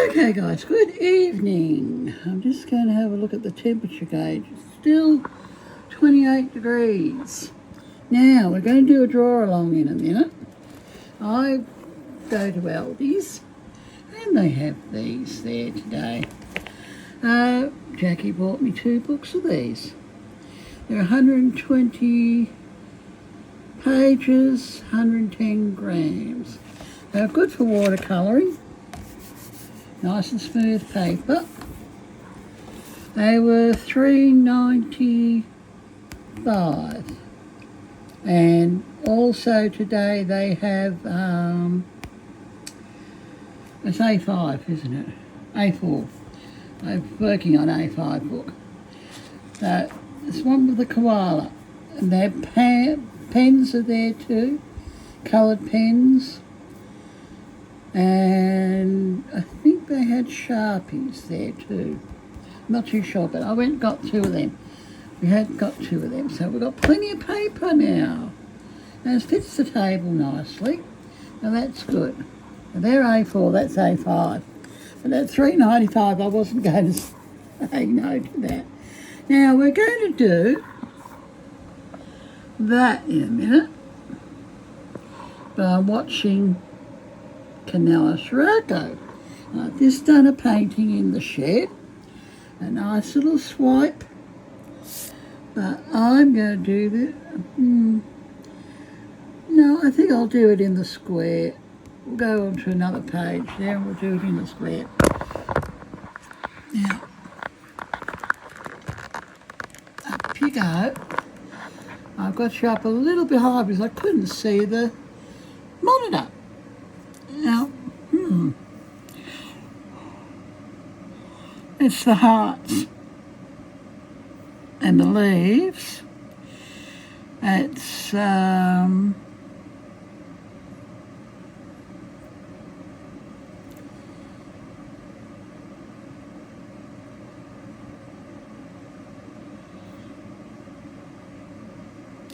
Okay guys, good evening. I'm just going to have a look at the temperature gauge. It's still 28 degrees. Now, we're going to do a draw along in a minute. I go to Aldi's and they have these there today. Jackie bought me 2 books of these. They're 120 pages, 110 grams. They're good for watercolouring. Nice and smooth paper. They were $3.95, and also today they have it's A5, isn't it? A4. I'm working on A5 book. This one with the koala, and their pens are there too, coloured pens. And I think they had Sharpies there too. I'm not too sure, but I went and got 2 of them. We had got 2 of them, so we've got plenty of paper now. And it fits the table nicely. Now that's good. Now they're A4, that's A5. But at $3.95, I wasn't going to say no to that. Now we're going to do that in a minute. But I'm watching Canella Sirocco. I've just done a painting in the shed, a nice little swipe, but I'm going to do this. No, I think I'll do it in the square. We'll go on to another page there and we'll do it in the square. Now, up you go. I've got you up a little bit high because I couldn't see the monitor. Now, it's the hearts and the leaves. It's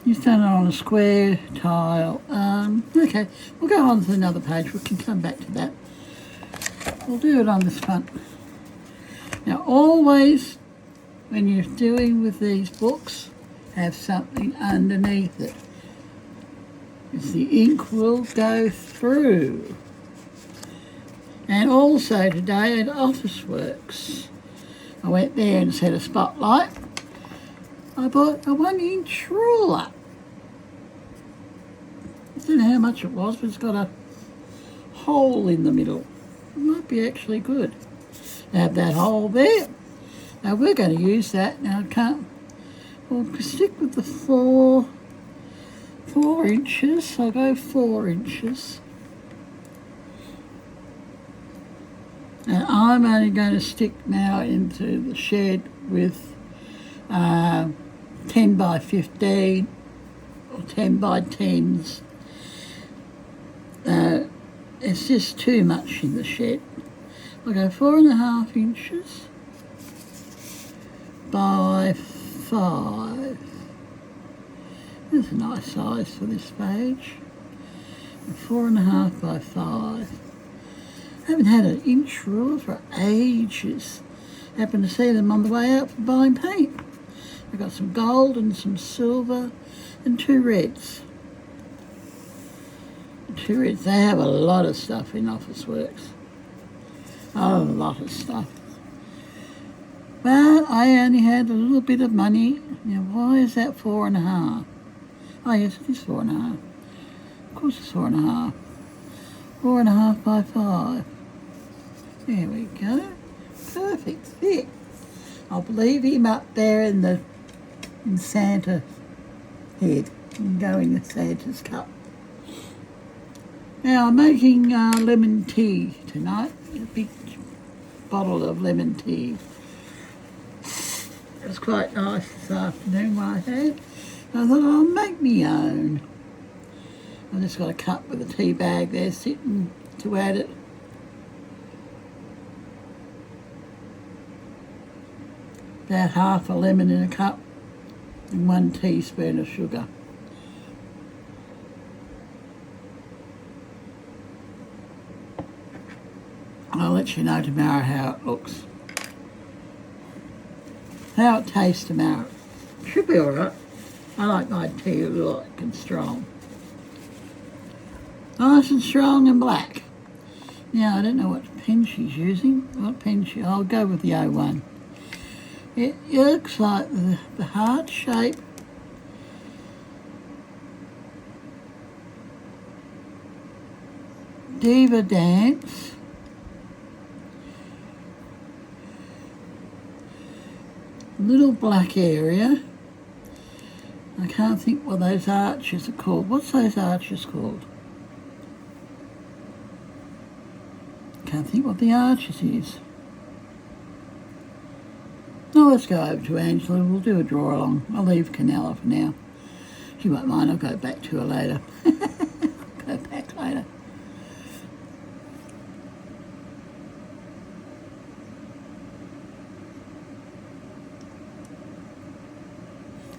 you've done it on a square tile. Okay, we'll go on to another page. We can come back to that. We'll do it on this front. Now, always, when you're doing with these books, have something underneath it, because the ink will go through. And also today at Officeworks, I went there and set a spotlight. I bought a 1-inch ruler. I don't know how much it was, but it's got a hole in the middle. It might be actually good to have that hole there. Now we're going to use that. Now I can't, we'll stick with the 4 inches. I'll go 4 inches. And I'm only going to stick now into the shed with 10 by 15 or 10 by 10s. It's just too much in the shed. I'll go 4.5 inches by 5. That's a nice size for this page. 4.5 by 5. I haven't had an inch ruler for ages. Happened to see them on the way out for buying paint. I've got some gold and some silver and 2 reds. 2 reds. They have a lot of stuff in Officeworks. A lot of stuff. But I only had a little bit of money. Now, why is that 4.5? Oh, yes, it is 4.5. Of course it's 4.5. 4.5 by 5. There we go. Perfect fit. I'll leave him up there in Santa head and go in the Santa's cup. Now I'm making lemon tea tonight. A big bottle of lemon tea. It was quite nice this afternoon what I had. I thought I'll make my own. I've just got a cup with a tea bag there sitting to add it. About half a lemon in a cup and 1 teaspoon of sugar. I I'll let you know tomorrow how it looks. How it tastes tomorrow. Should be alright. I like my tea light and strong. Nice and strong and black. Now, I don't know what pen she's using. What pen I'll go with the O1. It looks like the heart shape. Diva Dance. Little black area. I can't think what those arches are called. What's those arches called? Can't think what the arches is. Now let's go over to Angela. We'll do a draw along. I'll leave Canella for now. She won't mind. I'll go back to her later. Go back later.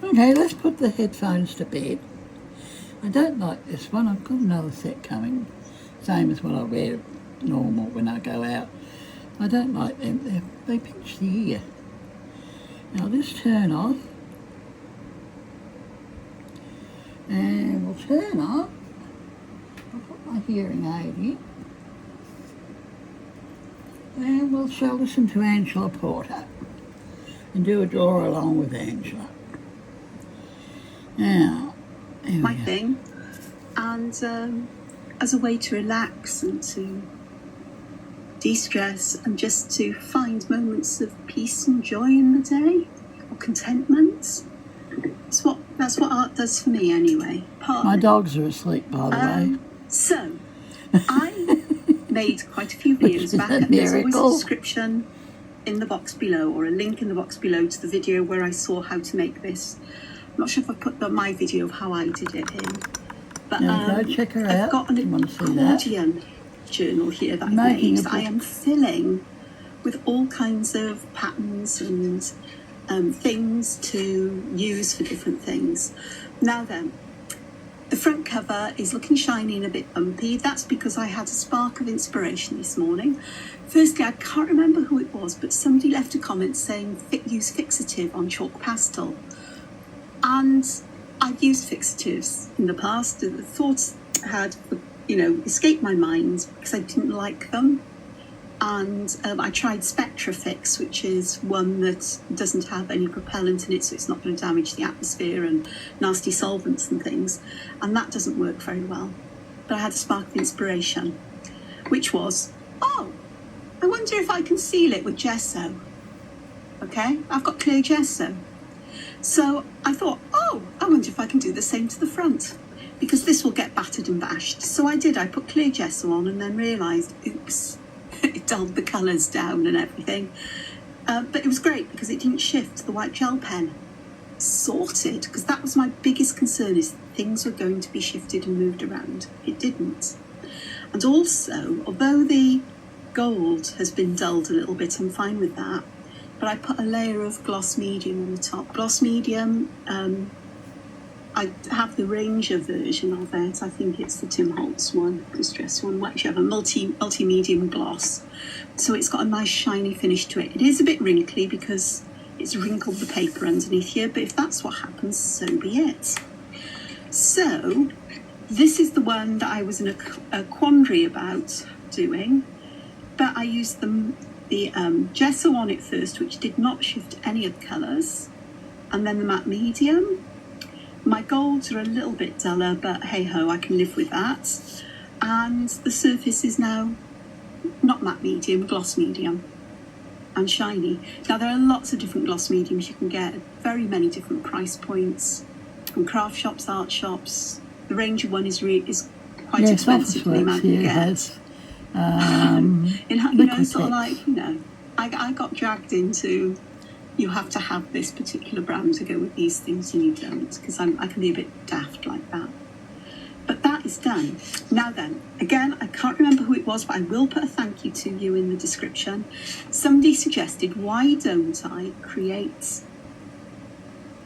Okay, let's put the headphones to bed. I don't like this one. I've got another set coming. Same as what I wear normal when I go out. I don't like them. They pinch the ear. Now this turn off. And we'll turn off. I'll put my hearing aid in. And we shall listen to Angela Porter and do a draw along with Angela. Now, my thing, and as a way to relax and to de-stress and just to find moments of peace and joy in the day or contentment. That's what art does for me anyway. My dogs are asleep, by the way. So I made quite a few videos back, and there's always a description in the box below or a link in the box below to the video where I saw how to make this. I'm not sure if I put my video of how I did it in, but go check her out. I've got an accordion journal here that I made. I am filling with all kinds of patterns and things to use for different things. Now then, the front cover is looking shiny and a bit bumpy. That's because I had a spark of inspiration this morning. Firstly, I can't remember who it was, but somebody left a comment saying use fixative on chalk pastel. And I've used fixatives in the past. The thoughts had, escaped my mind because I didn't like them. And I tried Spectrafix, which is one that doesn't have any propellant in it, so it's not going to damage the atmosphere and nasty solvents and things. And that doesn't work very well. But I had a spark of inspiration, which was, I wonder if I can seal it with gesso. Okay, I've got clear gesso. So I thought, I wonder if I can do the same to the front, because this will get battered and bashed. So I did. I put clear gesso on and then realised, oops, it dulled the colours down and everything. But it was great because it didn't shift the white gel pen. Sorted, because that was my biggest concern, is things were going to be shifted and moved around. It didn't. And also, although the gold has been dulled a little bit, I'm fine with that. But I put a layer of gloss medium on the top. Gloss medium, I have the Ranger version of it. I think it's the Tim Holtz one, Distress one, whichever, multi-medium gloss. So it's got a nice shiny finish to it. It is a bit wrinkly because it's wrinkled the paper underneath here, but if that's what happens, so be it. So this is the one that I was in a quandary about doing, but I used the gesso on it first, which did not shift any of the colours, and then the matte medium. My golds are a little bit duller, but hey ho, I can live with that. And the surface is now not matte medium, gloss medium, and shiny. Now there are lots of different gloss mediums you can get at very many different price points, from craft shops, art shops. The Ranger one is quite expensive for the amount you get. I got dragged into, you have to have this particular brand to go with these things, and you don't, because I can be a bit daft like that. But that is done. Now then, again, I can't remember who it was, but I will put a thank you to you in the description. Somebody suggested, why don't I create,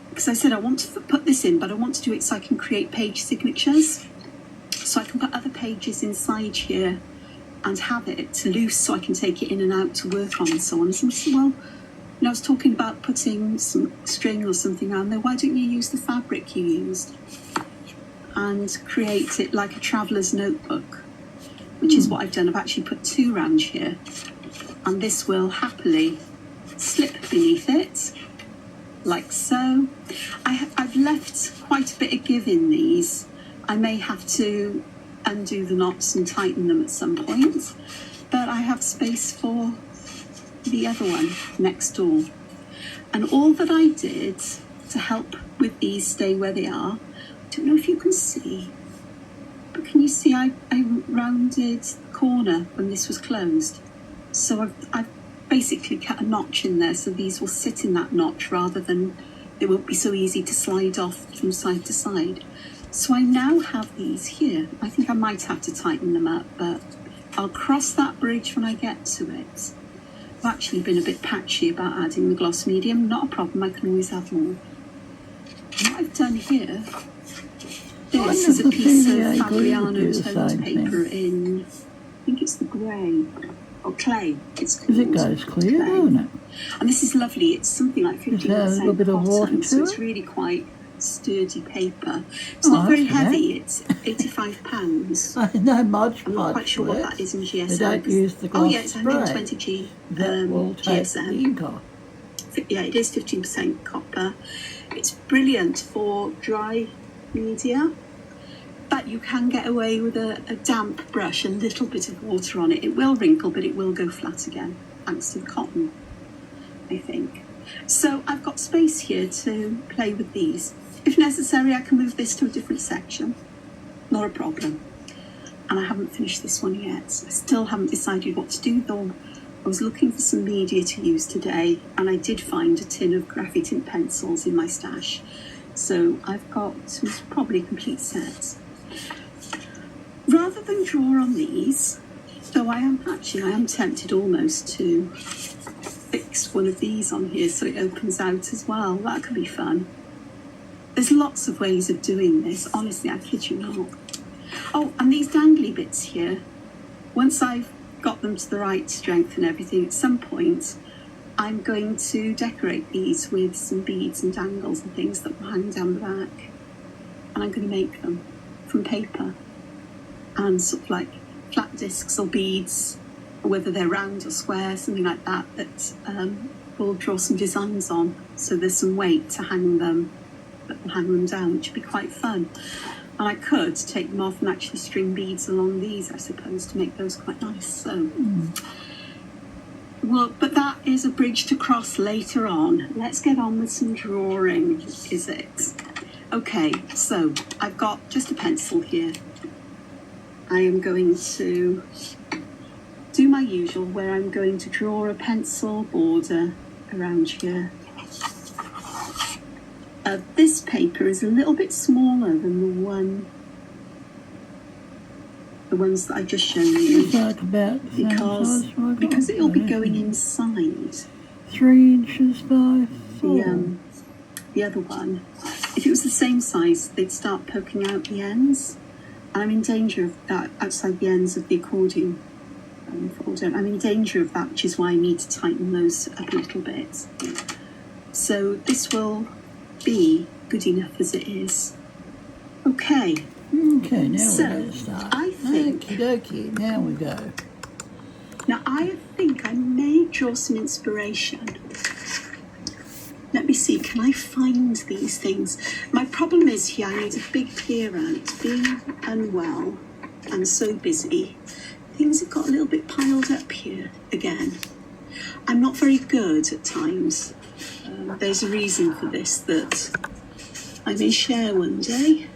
because I said I want to put this in, but I want to do it so I can create page signatures, so I can put other pages inside here and have it loose so I can take it in and out to work on and so on. And someone said, well, I was talking about putting some string or something around there. Why don't you use the fabric you used and create it like a traveller's notebook, which is what I've done. I've actually put 2 round here, and this will happily slip beneath it, like so. I've left quite a bit of give in these. I may have to undo the knots and tighten them at some point, but I have space for the other one next door. And all that I did to help with these stay where they are, I don't know if you can see, but can you see I rounded the corner when this was closed? So I've basically cut a notch in there so these will sit in that notch rather than, they won't be so easy to slide off from side to side. So I now have these here. I think I might have to tighten them up, but I'll cross that bridge when I get to it. I've actually been a bit patchy about adding the gloss medium. Not a problem, I can always add more. And what I've done here, this is a piece of Fabriano toned paper in, I think it's the grey, or clay. It's called. Because it goes clear, doesn't it? And this is lovely. It's something like 15% a little bit of water cotton, to so it's it? really quite sturdy paper. It's not very heavy. It's £85. I know much. I'm not quite sure what that is in GSM. They don't use the gloss it's 120 that will take the GSM. ink off. Yeah, it is 15% copper. It's brilliant for dry media, but you can get away with a damp brush, a little bit of water on it. It will wrinkle, but it will go flat again, thanks to the cotton, I think. So I've got space here to play with these. If necessary, I can move this to a different section. Not a problem. And I haven't finished this one yet. I still haven't decided what to do, though. I was looking for some media to use today, and I did find a tin of graphite pencils in my stash. So I've got probably a complete set. Rather than draw on these, though I am tempted almost to fix one of these on here so it opens out as well. That could be fun. There's lots of ways of doing this. Honestly, I kid you not. Oh, and these dangly bits here, once I've got them to the right strength and everything, at some point I'm going to decorate these with some beads and dangles and things that will hang down the back. And I'm going to make them from paper and sort of like flat discs or beads, or whether they're round or square, something like that, that we'll draw some designs on. So there's some weight to hang them, that will hang them down, which would be quite fun. And I could take them off and actually string beads along these, I suppose, to make those quite nice. So, well, but that is a bridge to cross later on. Let's get on with some drawing, is it? Okay, so I've got just a pencil here. I am going to do my usual, where I'm going to draw a pencil border around here. This paper is a little bit smaller than the ones that I've just shown you, Like about because it'll be going inside. 3 inches by 4. The other one, if it was the same size, they'd start poking out the ends. I'm in danger of that outside the ends of the accordion folder. I'm in danger of that, which is why I need to tighten those up a little bit. So this will be good enough as it is. Okay. Okay, now So, we're going to start. I think... Okie dokie, now we go. Now, I think I may draw some inspiration. Let me see, can I find these things? My problem is here, I need a big clear out. Being unwell and so busy, things have got a little bit piled up here again. I'm not very good at times. There's a reason for this that I may share one day,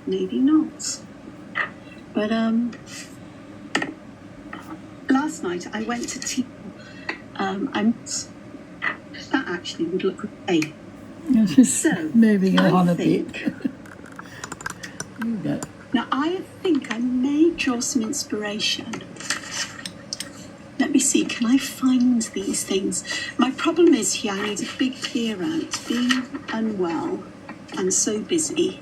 maybe not. But last night I went to tea. That actually would look okay. So moving on a think, bit. You go. Now I think I may draw some inspiration. Let me see, can I find these things? My problem is here, I need a big clear out. Being unwell and so busy,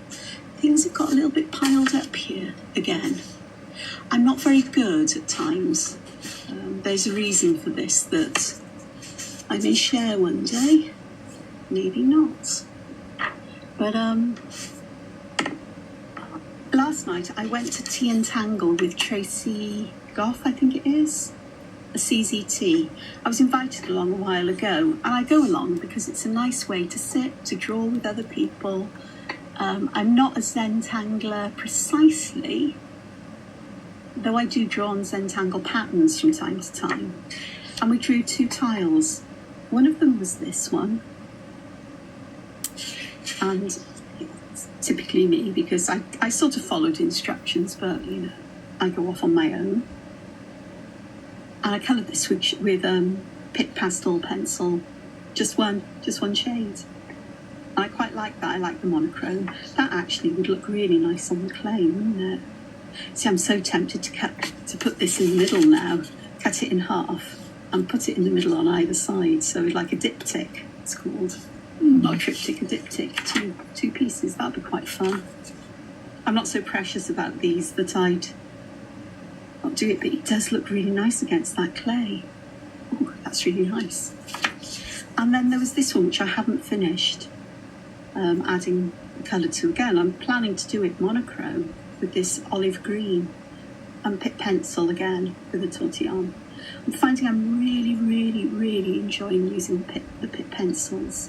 things have got a little bit piled up here again. I'm not very good at times. There's a reason for this that I may share one day, maybe not. But last night I went to Tea and Tangle with Tracy Goff, I think it is, a CZT. I was invited along a while ago, and I go along because it's a nice way to sit, to draw with other people. I'm not a Zentangler precisely, though I do draw on Zentangle patterns from time to time. And we drew 2 tiles. One of them was this one, and it's typically me because I sort of followed instructions, but I go off on my own. And I coloured this with Pitt pastel pencil, just one shade. And I quite like that. I like the monochrome. That actually would look really nice on the clay, wouldn't it? See, I'm so tempted to put this in the middle now, cut it in half, and put it in the middle on either side. So like a diptych, it's called. Not a triptych, a diptych. Two pieces. That'd be quite fun. I'm not so precious about these that I'd not do it, but it does look really nice against that clay. Oh, that's really nice. And then there was this one which I haven't finished adding colour to again. I'm planning to do it monochrome with this olive green and Pitt pencil again with a tortillon. I'm finding I'm really, really, really enjoying using the Pitt pencils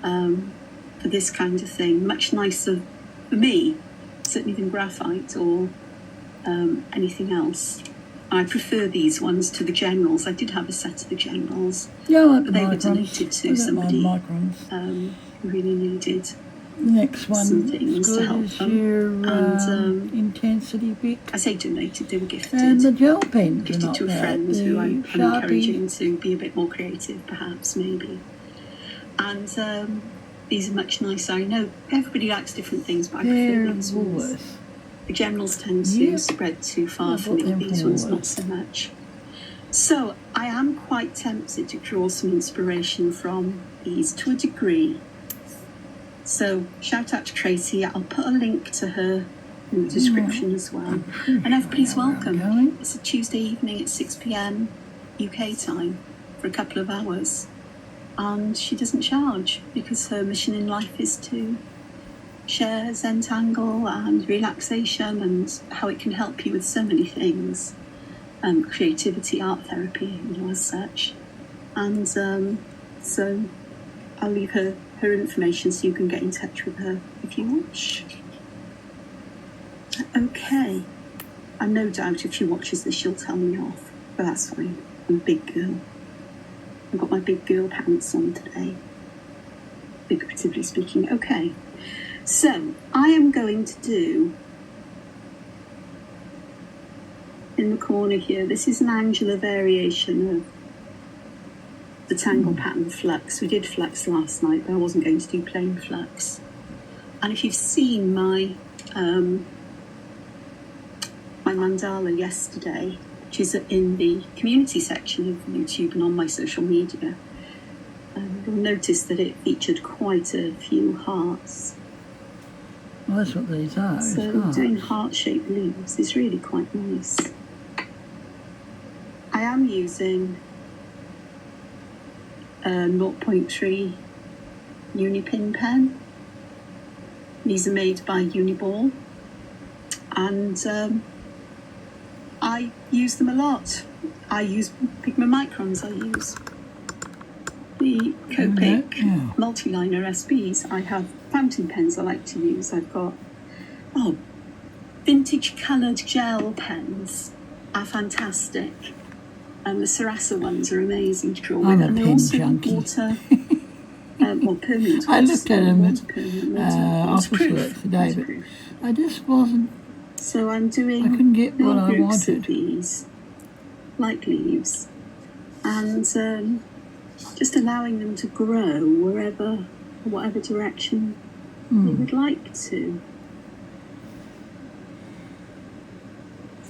for this kind of thing. Much nicer for me, certainly than graphite or anything else. I prefer these ones to the generals. I did have a set of the generals, like but they were donated to somebody who really needed the next one some things to help them. Your intensity bit. I say donated, they were gifted. And the gel pens gifted are not to a bad. friend who I'm Sharpie. encouraging to be a bit more creative, perhaps, maybe. And these are much nicer. I know everybody likes different things, but I prefer these ones. The generals tend to spread too far for me. These ones not so much. So I am quite tempted to draw some inspiration from these to a degree. So shout out to Tracy. I'll put a link to her in the description as well. And everybody's welcome. It's a Tuesday evening at 6 p.m. UK time for a couple of hours. And she doesn't charge because her mission in life is to share Zentangle and relaxation and how it can help you with so many things. Creativity, art therapy, as such. And so I'll leave her information so you can get in touch with her if you wish. Okay. And no doubt if she watches this, she'll tell me off. But that's fine. I'm a big girl. I've got my big girl pants on today. Figuratively speaking. Okay. So I am going to do in the corner here, this is an angular variation of the Tangle pattern flux. We did flux last night, but I wasn't going to do plain flux. And if you've seen my my mandala yesterday, which is in the community section of YouTube and on my social media, you'll notice that it featured quite a few hearts. Well, that's what these are. So doing heart-shaped leaves is really quite nice. I am using a 0.3 Unipin pen. These are made by Uniball, and I use them a lot. I use Pigma Microns. I use the Copic multi-liner SBs. I have fountain pens I like to use. I've got vintage coloured gel pens are fantastic. And the Sarasa ones are amazing to draw with. And they're also water, permanent. I looked at them at office work today, but I just wasn't. So I'm doing. I couldn't get what I groups wanted. Of these, like leaves, and just allowing them to grow wherever, whatever direction they would like to.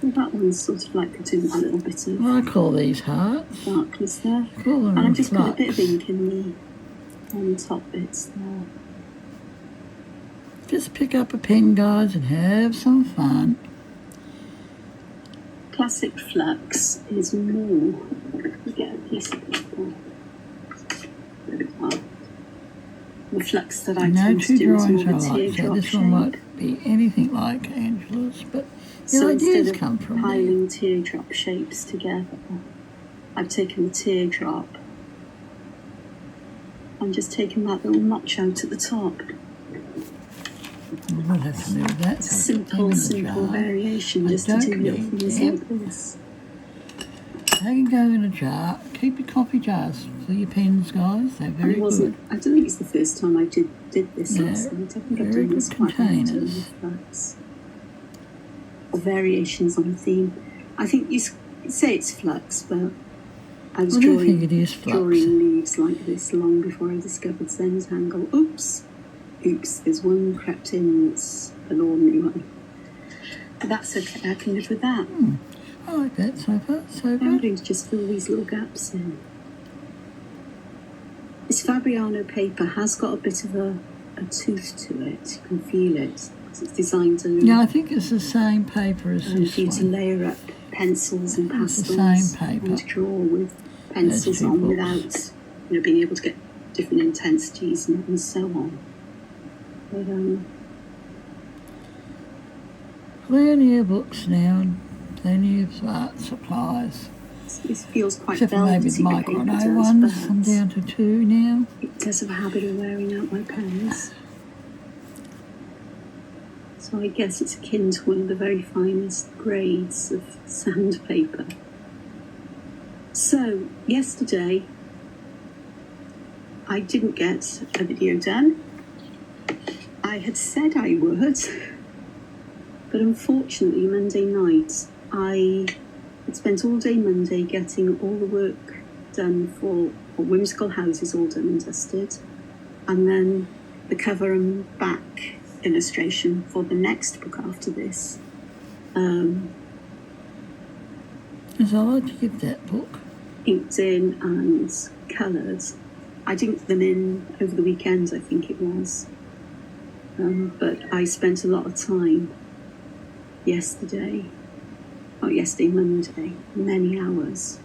So that one's sort of like doing a little bit of. Well, I call these hearts. Darkness there. Call them and I've just flux. put a bit of ink in the top bits there. Just pick up a pen, guys, and have some fun. Classic flux is more. Let me get a piece of paper. Well, the flux that I No tend to two do is more drawings of are a like so. teardrop This shape. one won't be anything like Angela's, but the So ideas instead come of from there. piling teardrop shapes together, I've taken the teardrop and just taken that little notch out at the top. We'll have to move that. It's a simple variation just to do little things like this. They can go in a jar. Keep your coffee jars for your pens, guys. They're very good. I don't think it's the first time I did this last night. I think I've Very done this good quite often containers. with flux. Or variations on a theme. I think you say it's flux, but I was I think it is flux. drawing leaves like this long before I discovered Zentangle. Oops, there's one crept in that's an ordinary one. But that's okay, I can live with that. I like that so far, so I'm good. going to just fill these little gaps in. This Fabriano paper has got a bit of a tooth to it. You can feel it. It's designed to... Yeah, I think it's the same paper as this for you one. to layer up pencils and It's pastels. the same paper. And to draw with pencils on books. without, being able to get different intensities and so on. But, plenty of books now and plenty of art supplies. this feels quite Except for maybe the velvety, the paper Micron does, ones. but I'm down to 2 now. it does have a habit of wearing out my pens. So I guess it's akin to one of the very finest grades of sandpaper. So, yesterday, I didn't get a video done. I had said I would, but unfortunately, Monday night, I had spent all day Monday getting all the work done for Whimsical Houses all done and dusted, and then the cover and back illustration for the next book after this. As I like to give that book. Inked in and coloured. I'd inked them in over the weekend, I think it was. But I spent a lot of time Monday, many hours.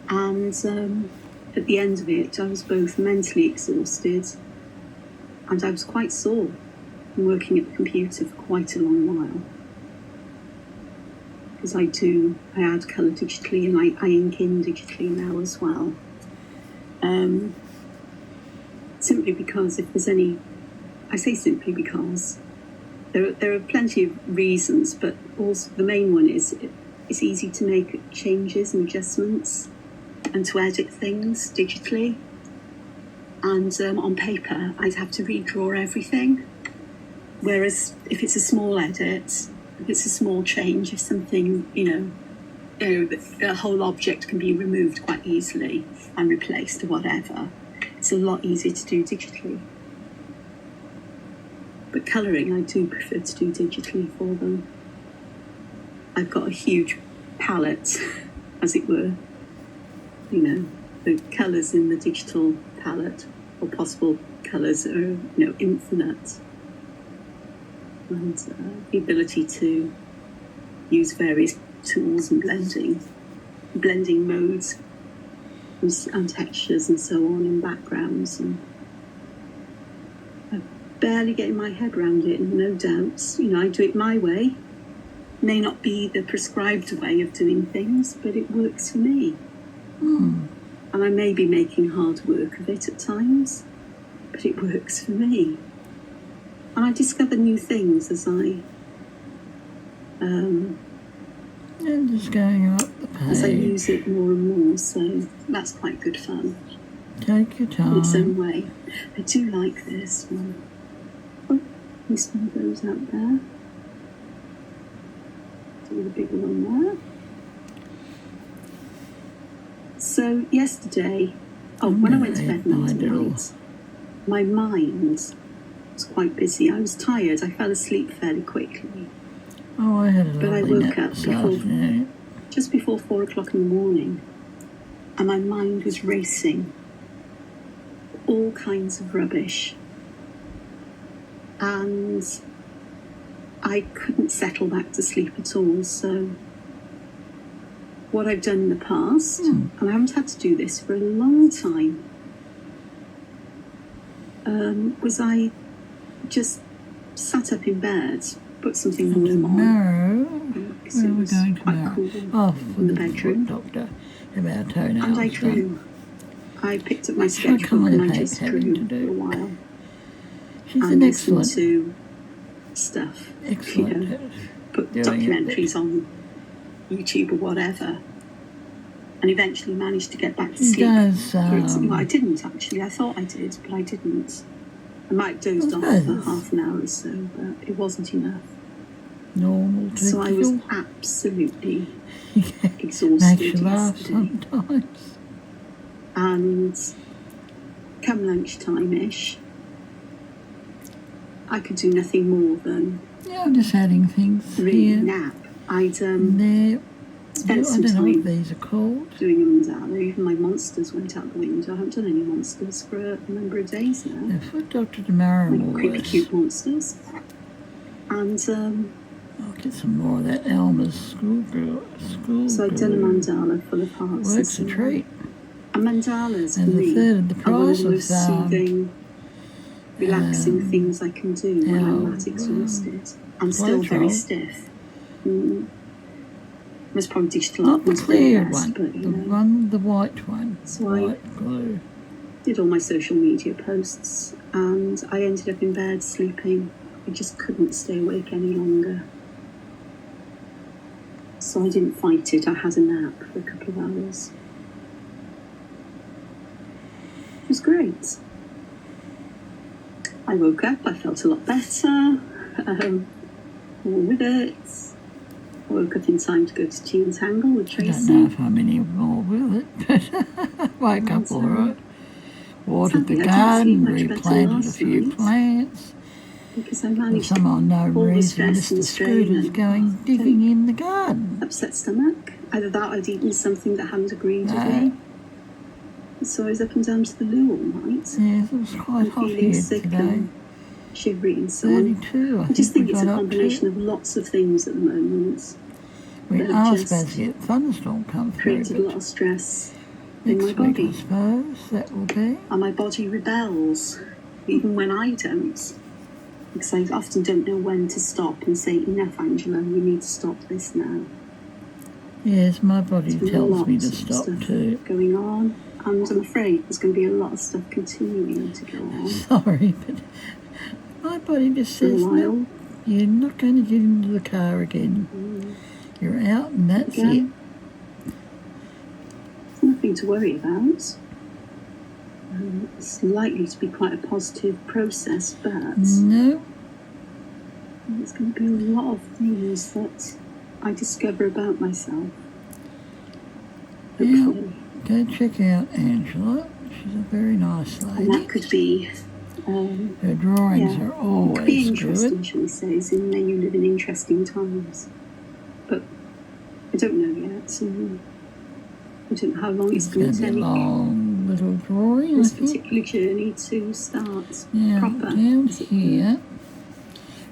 And at the end of it, I was both mentally exhausted and I was quite sore from working at the computer for quite a long while. Because I add colour digitally and I ink in digitally now as well. Simply because if there's any, I say simply because, there are plenty of reasons, but also the main one is it's easy to make changes and adjustments and to edit things digitally. And on paper, I'd have to redraw everything. Whereas if it's a small edit, if it's a small change, if something, the whole object can be removed quite easily and replaced or whatever, it's a lot easier to do digitally. But colouring, I do prefer to do digitally for them. I've got a huge palette, as it were. The colours in the digital palette, or possible colours, are, infinite. And the ability to use various tools and blending modes and textures and so on, and backgrounds, and I'm barely getting my head around it, and no doubts, I do it my way. May not be the prescribed way of doing things, but it works for me. And I may be making hard work of it at times, but it works for me. And I discover new things as And just going up the page. As I use it more and more, so that's quite good fun. Take your time. In its own way. I do like this one. Oh, this one goes out there. Do the bigger one there. So yesterday, when I went to bed Monday night, my mind was quite busy. I was tired. I fell asleep fairly quickly. Oh, I had a But I lovely woke nap up this afternoon. just before 4 o'clock in the morning, and my mind was racing. All kinds of rubbish. And I couldn't settle back to sleep at all, so what I've done in the past, and I haven't had to do this for a long time, was I just sat up in bed, put something warm on. Tomorrow, Because where it are we was going quite tomorrow? cool Oh, for in the the foot bedroom. doctor. Have our toenails And I done. drew. I picked up my Which I sketchbook kind and of I hate just having drew to do. for a while. She's And an listened excellent, to stuff. excellent You know, put doing it, documentaries on YouTube or whatever. And eventually managed to get back to She sleep. does, Well, I didn't actually. I thought I did, but I didn't. I might have dozed off for half an hour or so, but it wasn't enough. normal So I was typical. absolutely Makes exhausted you laugh yesterday. sometimes. And come lunchtime-ish, I could do nothing more than Yeah, I'm just adding things really here. nap. I'd There. spent I some don't know what time these are called. doing a mandala. Even my monsters went out the window. I haven't done any monsters for a number of days now. The foot doctor tomorrow Like more or creepy less. cute monsters. And I'll get some more of that Elmer's school so I'd done a glue. mandala full of hearts. Works a treat. And mandalas for And the me third of the are one of price the of most soothing, relaxing things I can do when I'm that exhausted. I'm still very stiff. There's probably digital not art the ones clear best, one, but, the one, the white one. So white glue. did all my social media posts, and I ended up in bed sleeping. I just couldn't stay awake any longer. So I didn't fight it. I had a nap for a couple of hours. It was great. I woke up, I felt a lot better. All with it. I woke up in time to go to Tea and Tangle with I Tracy. don't know if I'm any more with it, but woke up all right. Watered the garden, replanted a few plants. Because I And managed some unknown all the reason, stress and Mr. strain Scooter's and going digging in the garden. upset stomach. Either that or I'd eaten something that hadn't agreed with me. So I was up and down to the loo all night. Yes, it was quite hot feeling here sick today. and shivering and so on. 32, I just think we it's a got up combination to. of lots of things at the moment. We that are have supposed just to get thunderstorm come through, created a lot but of stress in my next week I body. suppose that will be. And my body rebels, even when I don't. Because I often don't know when to stop and say, enough, Angela, you need to stop this now. Yes, my body There's tells me lots to of stop stuff too. going on, and I'm afraid there's going to be a lot of stuff continuing to go on Sorry, but my body just for a says, no, while. you're not going to get into the car again. You're out and that's it. There's nothing to worry about. It's likely to be quite a positive process, but No, there's going to be a lot of things that I discover about myself. yeah, Hopefully. go check out Angela. She's a very nice And lady. that could be, Her drawings are could be always interesting, good. shall we say, as in you live in interesting times. But I don't know yet. So I don't know how long it's It's going going to to be a take long little drawing, I this think. particular journey to start Now, proper. down here,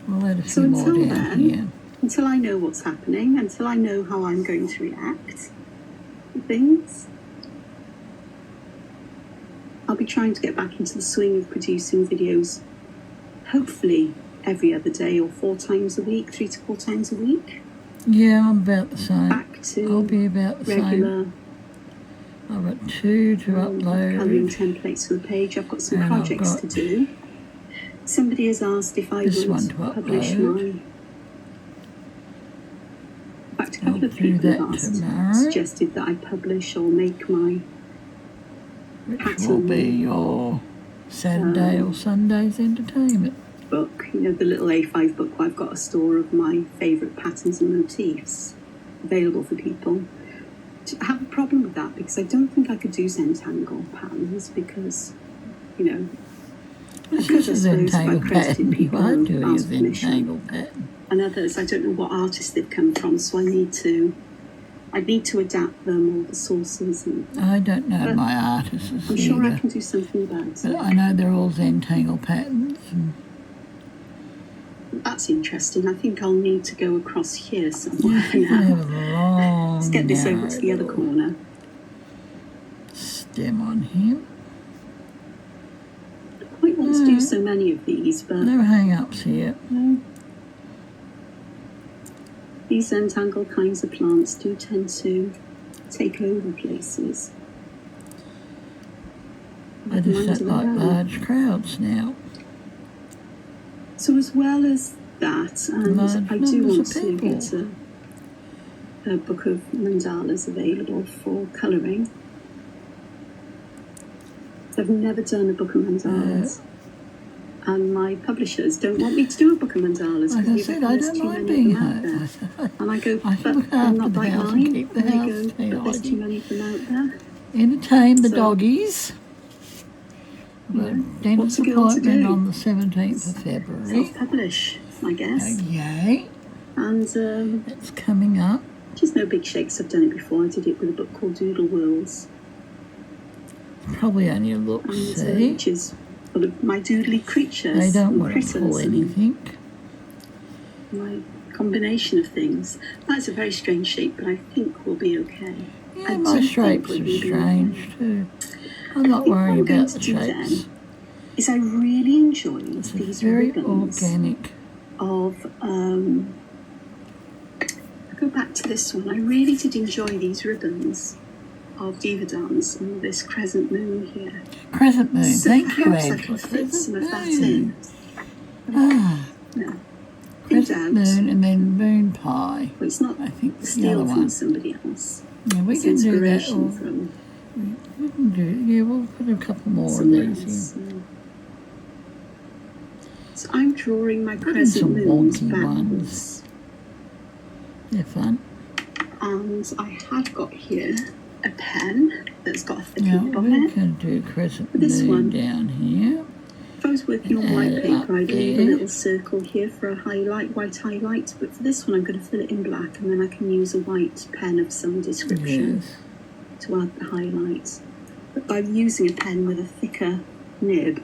we'll add a So few more until down then, here. until I know what's happening, until I know how I'm going to react to things, I'll be trying to get back into the swing of producing videos, hopefully every other day or 4 times a week, 3 to 4 times a week. Yeah, I'm about the same. Back to I'll be about the regular same. I've got 2 to colouring upload. templates for the page. I've got some And I've projects got to do. Somebody has asked if I this would one to publish upload. my... In fact, a couple I'll of do people have that asked, tomorrow, suggested that I publish or make my which will be your Saturday or Sunday's entertainment. book, the little A5 book where I've got a store of my favourite patterns and motifs available for people. I have a problem with that because I don't think I could do Zentangle patterns because, This because I is suppose if I Zentangle credited pattern. You people are who doing a asked permission, Zentangle pattern. and others, I don't know what artists they've come from, so I need to adapt them, all the sources. And I don't know my artists I'm sure I either, can do something about but it. I know they're all Zentangle patterns. And That's interesting. I think I'll need to go across here somewhere yes, you can now. have a long Let's get this over to the other corner. Stem on here. I quite want to do so many of these, but no hang-ups here. No. These entangled kinds of plants do tend to take over places. I just don't like large crowds now. So as well as that, and I do want to get a book of mandalas available for colouring. I've never done a book of mandalas. And my publishers don't want me to do a book of mandalas. Like I said, I don't mind being home. And I go, I but look I'm after not the like house and mine. keep the And they house go, but there's too many of them out there. Entertain the doggies. I've got a dentist appointment on the 17th of February. Self-publish, I guess. Yay. And it's coming up. Just no big shakes. I've done it before. I did it with a book called Doodle Probably only a look-see. Which is full of my doodly creatures. They don't want to pull anything. My combination of things. That's a very strange shape, but I think we'll be okay. Yeah, my shapes are strange too. I'm not worried about the shapes. Is I really enjoyed these very ribbons organic. Of I'll go back to this one. I really did enjoy these ribbons of Diva Dance and this crescent moon here. Crescent moon, so thank you, perhaps I can fit some of that in. No. Crescent moon and then moon pie. Well, it's not. I think steal from somebody else. Yeah, we can do that. We can do. Yeah, we'll put a couple more of these in. So I'm drawing my crescent moons backwards. They're fun. And I have got here a pen that's got a thick nib on it. We can do crescent moon down here. If I was working on white paper, I'd leave a little circle here for a highlight, white highlight. But for this one, I'm going to fill it in black, and then I can use a white pen of some description to add the highlights. But by using a pen with a thicker nib,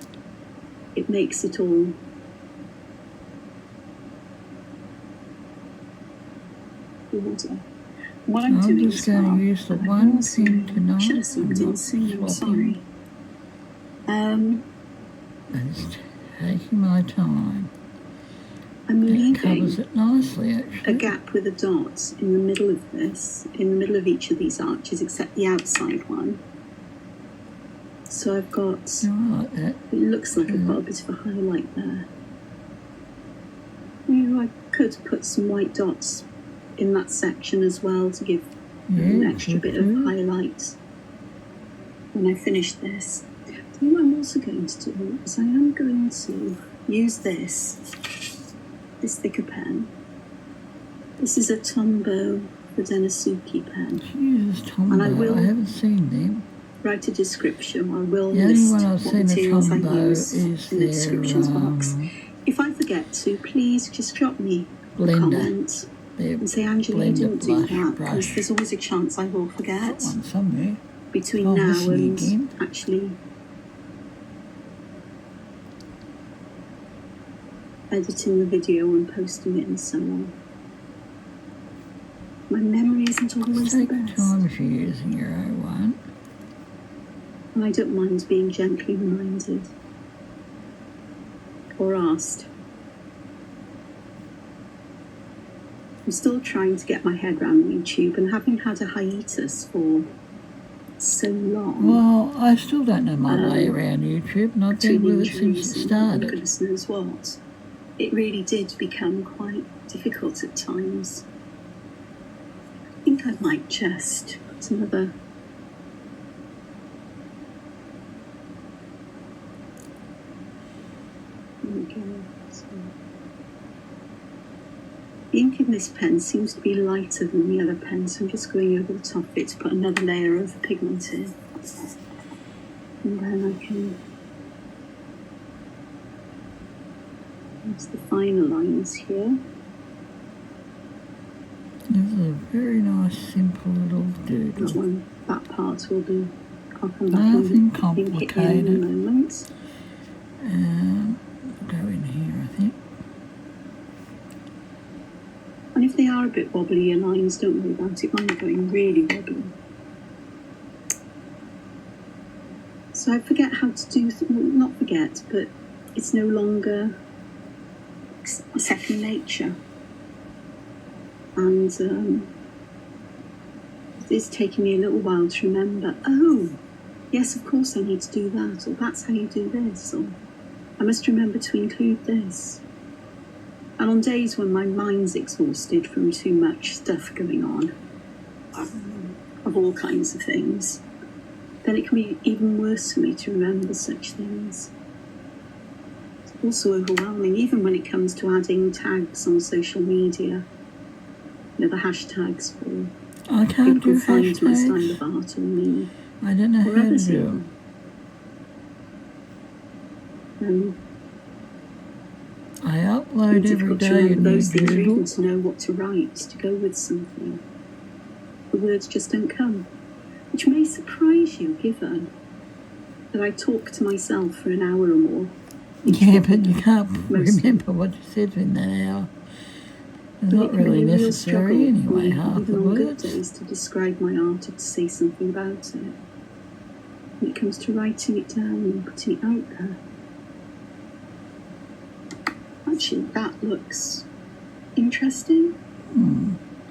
it makes it all water. What I'm doing just going to use the one pen tonight. Should have zoomed in sooner, I'm sorry. Just taking my time. I'm leaving covers it nicely, actually. A gap with a dot in the middle of this, in the middle of each of these arches, except the outside one. So I've got, like that. It looks like I've got a bit of a highlight there. You know, I could put some white dots in that section as well to give an extra bit of highlight when I finish this. So what I'm also going to do is I am going to use this thicker pen. This is a Tombow Denisuke pen. Jesus, Tombow, I haven't seen them. Write a description. I will the list only one I've what seen materials I Tombow use is in the descriptions box. If I forget to, please just drop me a comment and say, Angela, you didn't do that, because there's always a chance I will forget one somewhere. between now and actually editing the video and posting it and so on. My memory isn't always the best. Take time if you're using your O1. And I don't mind being gently reminded or asked. I'm still trying to get my head around YouTube, and having had a hiatus for so long. Well, I still don't know my way around YouTube, and I've been with it since it started. Goodness knows what. It really did become quite difficult at times. I think I might just put another. There we go. The ink in this pen seems to be lighter than the other pen, so I'm just going over the top of it to put another layer of pigment in. And then I can use the finer lines here. This is a very nice, simple little doodle. That part will be, I'll come back Nothing and complicated. in a moment. Go in here, I think. And if they are a bit wobbly, your lines, don't worry about it. Mine are going really wobbly. So I forget how to do, not forget, but it's no longer second nature. And it's taken me a little while to remember, oh, yes, of course I need to do that, or that's how you do this, or I must remember to include this. And on days when my mind's exhausted from too much stuff going on, of all kinds of things, then it can be even worse for me to remember such things. It's also overwhelming, even when it comes to adding tags on social media. You know, the hashtags for I can't people do find my style hashtags. of art or me. I don't know Or how to others do even. them. I It's upload every difficult to day a remember new those things, or even doodle. to know what to write to go with something. The words just don't come, which may surprise you, given that I talk to myself for an hour or more. Yeah, but you can't Mostly. remember what you said in that hour. It's But not it can really be a real necessary struggle for anyway, me, half even the on good words. days, to describe my art or to say something about it. When it comes to writing it down and putting it out there. Actually, that looks interesting.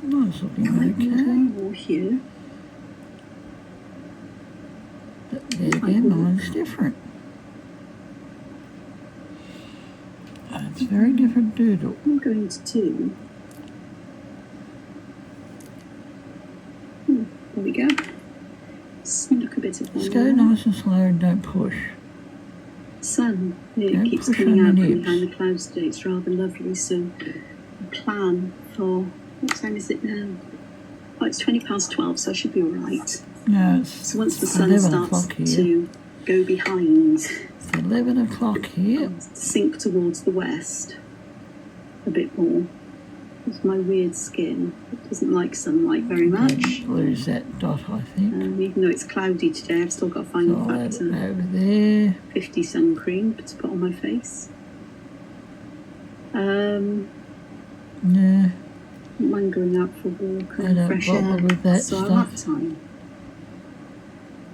Nice looking, I might need okay. one more here. But there again, mine's different. It's a very different doodle. I'm going to do. There we go. Snuck a bit of Just one go there. nice and slow and don't push. Sun, it Don't keeps push coming on out your from nips. behind the clouds today. It's rather lovely. So, I plan for, what time is it now? Oh, it's 12:20, so I should be all right. No, it's So once the sun 11 starts o'clock here. to go behind, It's 11 o'clock here. sink towards the west a bit more. It's my weird skin. It doesn't like sunlight very much. Lose that dot, I think. Even though it's cloudy today, I've still got a So final I'll add it factor over there. 50 sun cream to put on my face. No, Don't mind going out for a walk I and don't fresh bother air. with that So I'll stuff. have time.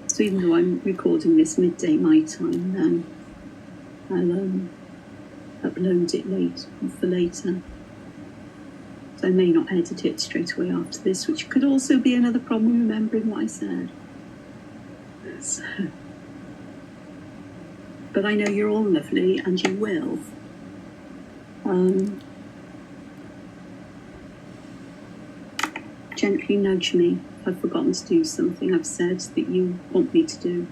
So even though I'm recording this midday my time, then I'll upload it late for later. So I may not edit it straight away after this, which could also be another problem remembering what I said. So, but I know you're all lovely, and you will. Gently nudge me if I've forgotten to do something I've said that you want me to do.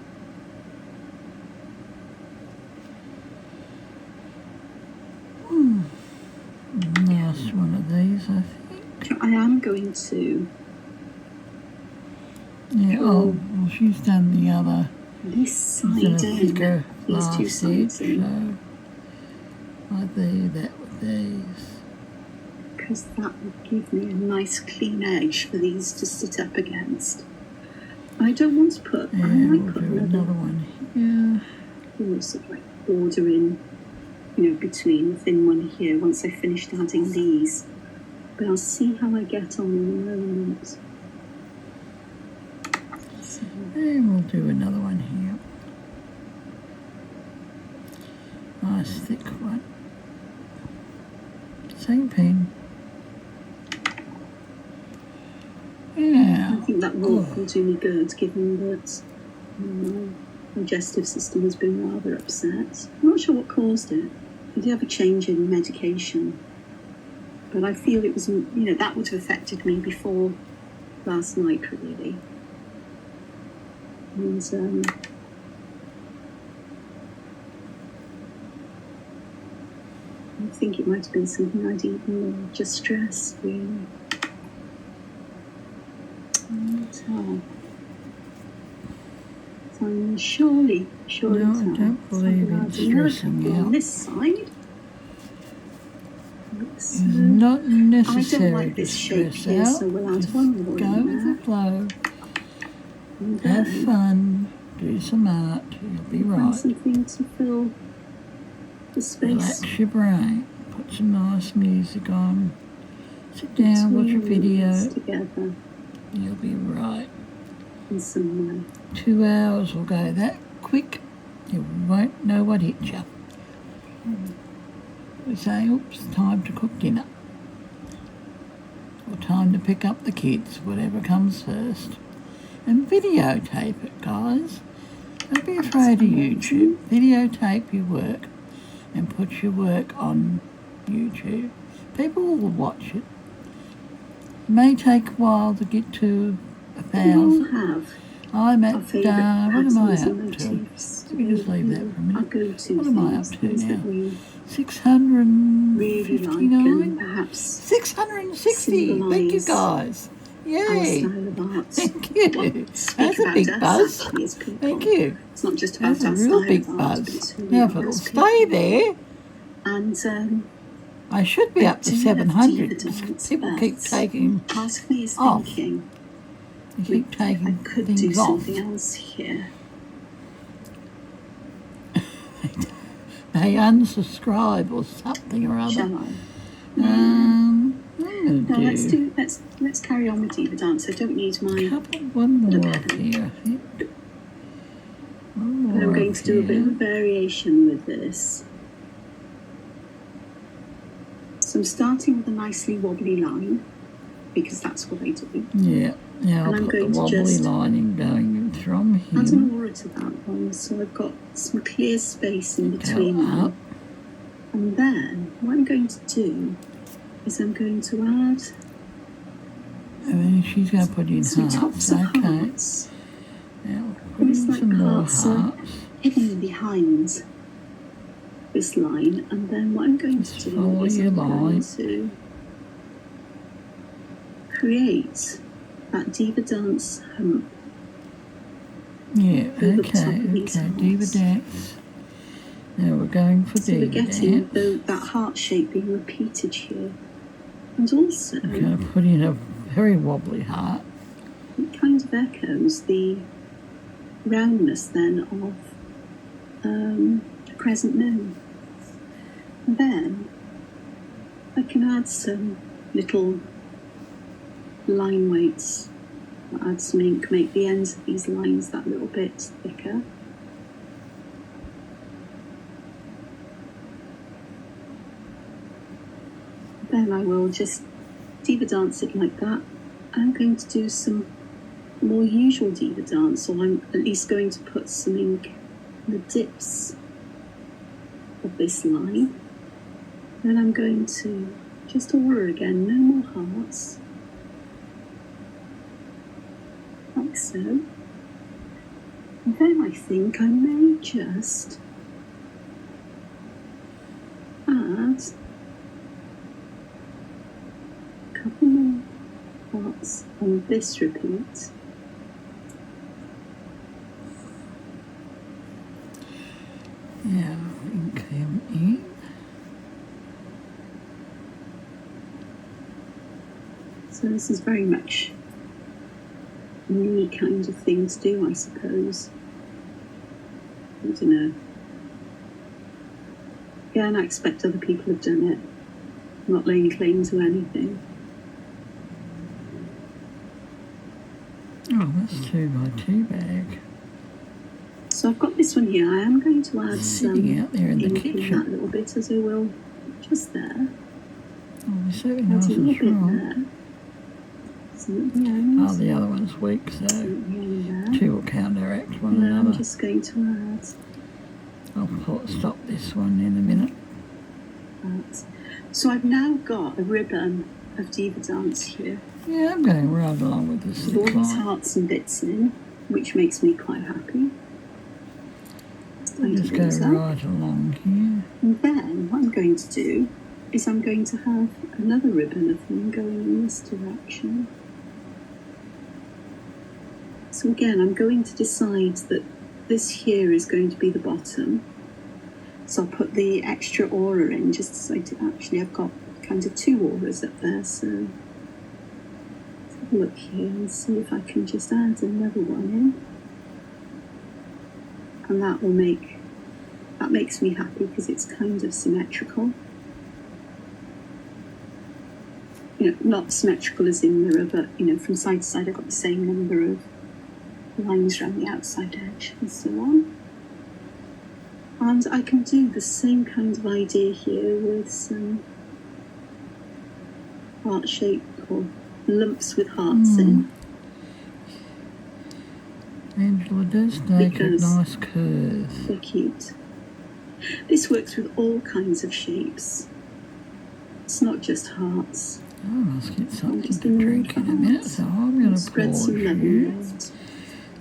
Nice one of these, I think. So I am going to. Yeah, oh, well, she's done the other. This She's done side a thicker in, these two last sides edge, in, so I do that with these. because that would give me a nice clean edge for these to sit up against. I don't want to put, Yeah, I might we'll put do another one here. sort of like border in, between the thin one here once I've finished adding these. But I'll see how I get on in a moment. So, And we'll do another one here. Nice thick one. Same pen. Yeah. I think that walk will do me good, given that my digestive system has been rather upset. I'm not sure what caused it. I did have a change in medication, but I feel it was, that would have affected me before last night, really. And I think it might have been something I'd eaten or just stress, really. So I'm surely No, I don't believe in stressing out. on this side. It's not I don't necessary like to this shape stress here, out. so we'll add Just one more go in with there. the flow. And Have then fun. Do some art. You'll be find right. something to fill the space. Relax your brain. Put some nice music on. Sit down, watch a between video. us together You'll be right. in some way. 2 hours will go that quick. You won't know what hit you. We say, oops, time to cook dinner. Or time to pick up the kids, whatever comes first. And videotape it, guys. Don't be afraid of YouTube. Videotape your work and put your work on YouTube. People will watch it. It may take a while to get to 1,000. Have I'm at, our what favourite am I patterns up and to? motifs. Let me just leave that for a minute. Our go-to What am I up things to that now? we 659? really like, and perhaps 660. Thank you, symbolise guys. our Yay. style of art. Thank you. What speak That's a about big us, buzz. actually, as people. Thank you. It's not just about That's a our real style big of art, but buzz. it's really Now, if about it'll us stay people. there, And I should be I up to do love 700. dividends, People keep but taking part of me is off. thinking They keep I taking could do things off. something else here. They unsubscribe or something or other. Shall I? I'm No, gonna do let's carry on with Diva Dance. I don't need my. one more up here, I think. One more I'm going up to do a bit of a here. variation with this. So I'm starting with a nicely wobbly line because that's what I do. Yeah. Now And I'll I'm put the going to wobbly just lining going from add here. an aura to that one, so I've got some clear space in between Go them. up. And then what I'm going to do is I'm going to add And then she's going to put in some hearts. tops of Okay. hearts, Now put almost in like some more hearts are hearts. hidden behind this line. And then what I'm going to Just do follow is your I'm going line. to create that Diva Dance hump. Yeah, Over the top okay, of these okay. Diva hearts. Dance. Now we're going for So we're Diva getting Dance. that heart shape being repeated here. And also, I'm going to put in a very wobbly heart. it kind of echoes the roundness then of a crescent moon. And then I can add some little line weights. I'll add some ink, make the ends of these lines that little bit thicker. Then I will just Diva Dance it like that. I'm going to do some more usual Diva Dance, so I'm at least going to put some ink in the dips of this line. Then I'm going to just aura again, no more hearts. Like so. And then I think I may just add a couple more hearts on this repeat. Now ink them in. So this is very much a me kind of thing to do, I suppose. I don't know. Yeah, and I expect other people have done it. I'm not laying claim to anything. Oh, that's 2 by 2 bag. So I've got this one here. I am going to add some Sitting out there in the ink in kitchen. that little bit, as I will just there. Oh, they're so Add nice a little and bit strong. there. Some at the end. Oh, the other one's weak, so Some at the end there. 2 will counteract one And then I'm another. just going to add I'll stop this one in a minute. that. So I've now got a ribbon of Diva Dance here, Yeah, I'm going right along with this with all little these line. hearts and bits in, which makes me quite happy. I'll just go Things up. right along here. And then what I'm going to do is I'm going to have another ribbon of them going in this direction. So again, I'm going to decide that this here is going to be the bottom. So I'll put the extra aura in just as I do. Actually, I've got kind of 2 auras up there, so let's have a look here and see if I can just add another one in. And that makes me happy because it's kind of symmetrical. not symmetrical as in mirror, but, from side to side I've got the same number of lines around the outside edge and so on. And I can do the same kind of idea here with some heart shape or lumps with hearts in. Angela does make a nice curve. They're cute. This works with all kinds of shapes. It's not just hearts. I must get something to drink in a minute, so I'm going to spread pause some you. left.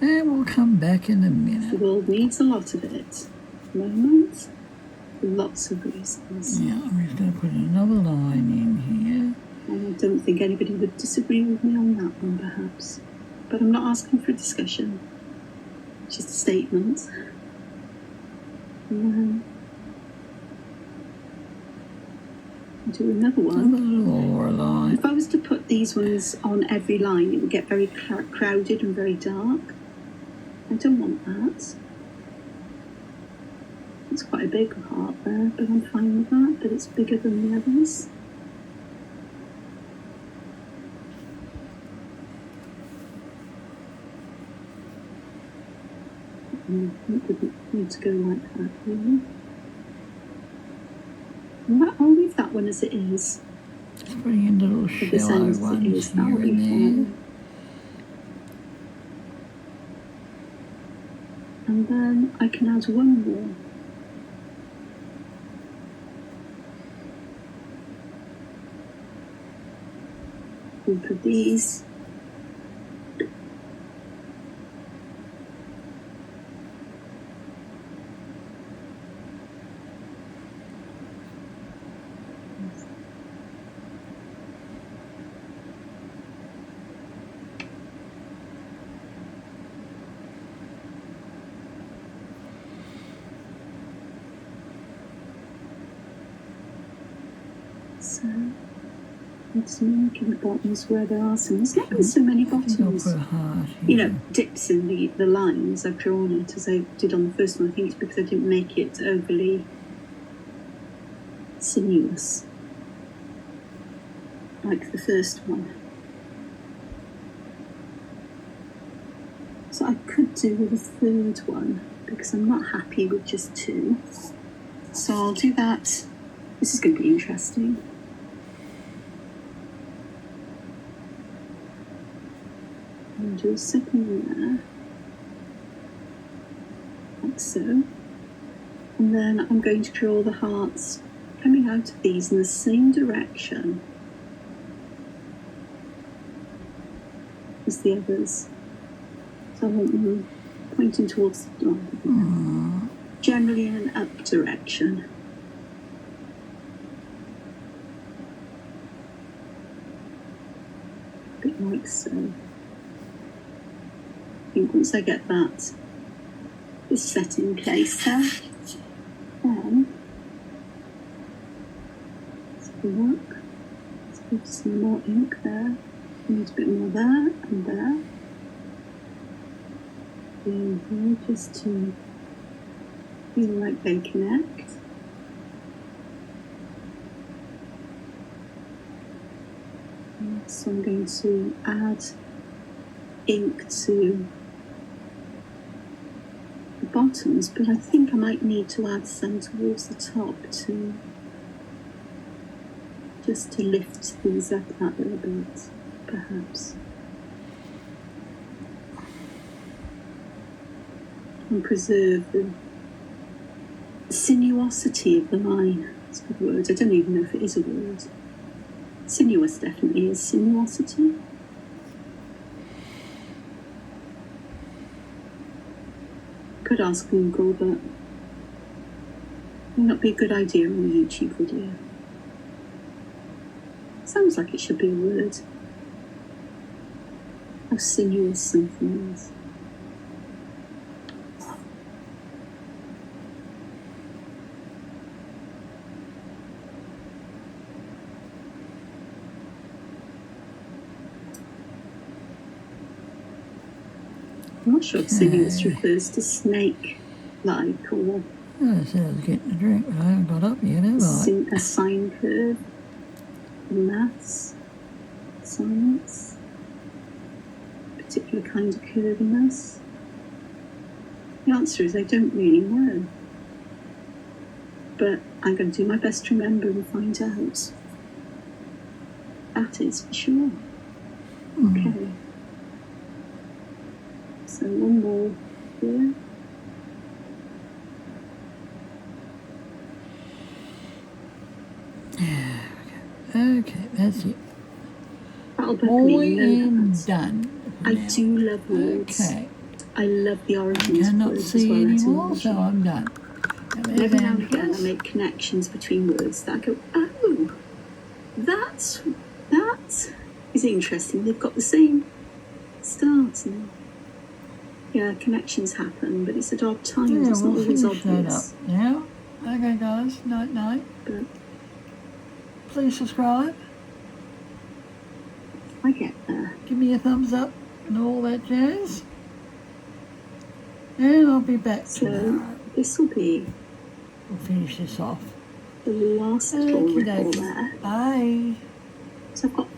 And we'll come back in a minute. The world needs a lot of it. Moment. For lots of reasons. Yeah, I'm just going to put another line in here. And I don't think anybody would disagree with me on that one, perhaps. But I'm not asking for a discussion. Just a statement. And do another one. Another lower line. If I was to put these ones on every line, it would get very crowded and very dark. I don't want that. It's quite a big heart there, but I'm fine with that. But it's bigger than the others. It wouldn't need to go like that, really. I'll leave that one as it is. Just putting in little shallow ones here and there. And then I can add one more. Group of these. So, it's making the bottoms where there are some. There's not been so many bottoms. Dips in the lines. I've drawn it as I did on the first one. I think it's because I didn't make it overly sinuous, like the first one. So I could do with a third one, because I'm not happy with just two. So I'll do that. This is going to be interesting. And do a second one there, like so. And then I'm going to draw the hearts coming out of these in the same direction as the others. So I want them pointing towards generally in an up direction. A bit like so. I think once I get this set in place there, then let's have a look. Let's put some more ink there. I need a bit more there and there. And there, just to feel like they connect. And so I'm going to add ink to the bottoms, but I think I might need to add some towards the top too, just to lift these up that little bit, perhaps. And preserve the sinuosity of the line. That's a good word. I don't even know if it is a word. Sinuous definitely is sinuosity. Could ask Google, but it may not be a good idea on a YouTube video. Sounds like it should be a word. How sinuous something is. I'm not sure if sinuous refers to snake-like or I said I was getting a drink, but I haven't got up yet, have I? a sine curve in maths. silence, particular kind of curviness? The answer is I don't really know. But I'm going to do my best to remember and find out. That is for sure. Okay. So one more here. Okay, that's it. That'll All me am that. done. I now. do love words. Okay. I love the I origins of cannot words see as well. anymore, so I'm done. And every now and again, I make connections between words that I go, oh, that is interesting. They've got the same start, and yeah, connections happen, but it's at odd times. Yeah, it's not we'll always finish that up. obvious. Yeah. Okay, guys. Night, night. But please subscribe. I get there. Give me a thumbs up and all that jazz. And I'll be back tomorrow. This will be. We'll finish this off. The last little ripple Okey-dokey. there. Bye. So I've got